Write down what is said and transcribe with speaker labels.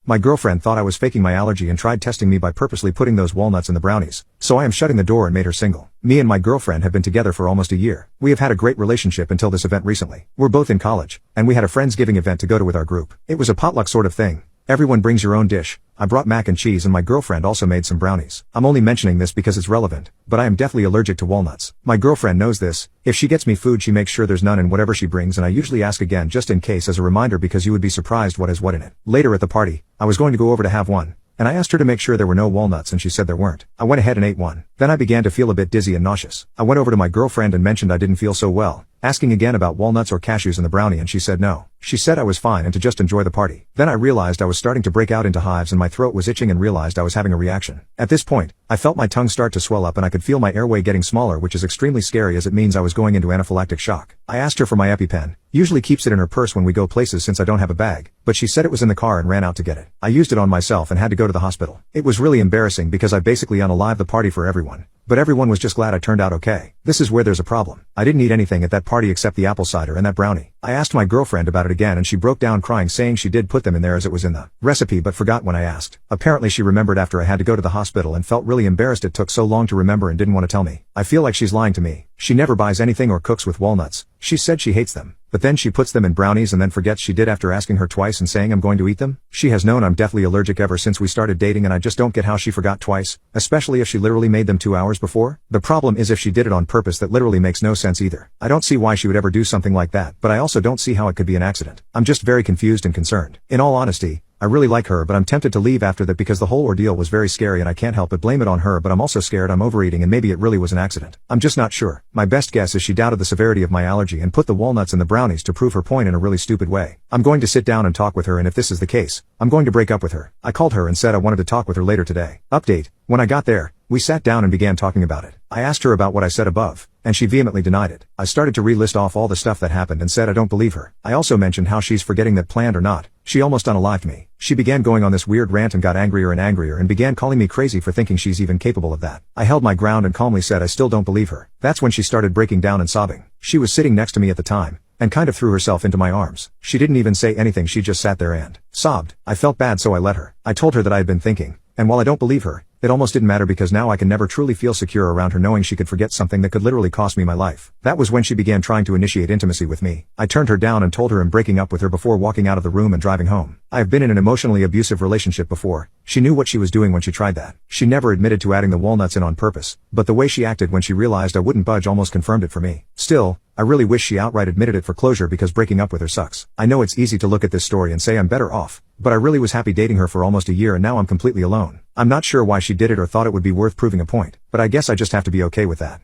Speaker 1: My girlfriend thought I was faking my allergy and tried testing me by purposely putting those walnuts in the brownies. So I am shutting the door and made her single. Me and my girlfriend have been together for almost a year. We have had a great relationship until this event recently. We're both in college, and we had a Friendsgiving event to go to with our group. It was a potluck sort of thing. Everyone brings your own dish. I brought mac and cheese and my girlfriend also made some brownies. I'm only mentioning this because it's relevant, but I am deathly allergic to walnuts. My girlfriend knows this. If she gets me food she makes sure there's none in whatever she brings, and I usually ask again just in case as a reminder because you would be surprised what is what in it. Later at the party, I was going to go over to have one, and I asked her to make sure there were no walnuts and she said there weren't. I went ahead and ate one. Then I began to feel a bit dizzy and nauseous. I went over to my girlfriend and mentioned I didn't feel so well, asking again about walnuts or cashews in the brownie, and she said no. She said I was fine and to just enjoy the party. Then I realized I was starting to break out into hives and my throat was itching and realized I was having a reaction. At this point, I felt my tongue start to swell up and I could feel my airway getting smaller, which is extremely scary as it means I was going into anaphylactic shock. I asked her for my EpiPen. Usually keeps it in her purse when we go places since I don't have a bag, but she said it was in the car and ran out to get it. I used it on myself and had to go to the hospital. It was really embarrassing because I basically unalived the party for everyone. But everyone was just glad I turned out okay. This is where there's a problem. I didn't eat anything at that party except the apple cider and that brownie. I asked my girlfriend about it again and she broke down crying saying she did put them in there as it was in the recipe but forgot when I asked. Apparently she remembered after I had to go to the hospital and felt really embarrassed it took so long to remember and didn't want to tell me. I feel like she's lying to me. She never buys anything or cooks with walnuts. She said she hates them, but then she puts them in brownies and then forgets she did after asking her twice and saying I'm going to eat them. She has known I'm deathly allergic ever since we started dating and I just don't get how she forgot twice, especially if she literally made them 2 hours before. The problem is if she did it on purpose that literally makes no sense either. I don't see why she would ever do something like that, but I also don't see how it could be an accident. I'm just very confused and concerned. In all honesty, I really like her but I'm tempted to leave after that because the whole ordeal was very scary and I can't help but blame it on her, but I'm also scared I'm overeating and maybe it really was an accident. I'm just not sure. My best guess is she doubted the severity of my allergy and put the walnuts in the brownies to prove her point in a really stupid way. I'm going to sit down and talk with her, and if this is the case, I'm going to break up with her. I called her and said I wanted to talk with her later today. Update. When I got there, we sat down and began talking about it. I asked her about what I said above, and she vehemently denied it. I started to relist off all the stuff that happened and said I don't believe her. I also mentioned how she's forgetting that planned or not, she almost unalived me. She began going on this weird rant and got angrier and angrier and began calling me crazy for thinking she's even capable of that. I held my ground and calmly said I still don't believe her. That's when she started breaking down and sobbing. She was sitting next to me at the time, and kind of threw herself into my arms. She didn't even say anything, she just sat there and sobbed. I felt bad so I let her. I told her that I had been thinking, and while I don't believe her, it almost didn't matter because now I can never truly feel secure around her knowing she could forget something that could literally cost me my life. That was when she began trying to initiate intimacy with me. I turned her down and told her I'm breaking up with her before walking out of the room and driving home. I have been in an emotionally abusive relationship before. She knew what she was doing when she tried that. She never admitted to adding the walnuts in on purpose, but the way she acted when she realized I wouldn't budge almost confirmed it for me. Still, I really wish she outright admitted it for closure because breaking up with her sucks. I know it's easy to look at this story and say I'm better off, but I really was happy dating her for almost a year and now I'm completely alone. I'm not sure why she did it or thought it would be worth proving a point, but I guess I just have to be okay with that.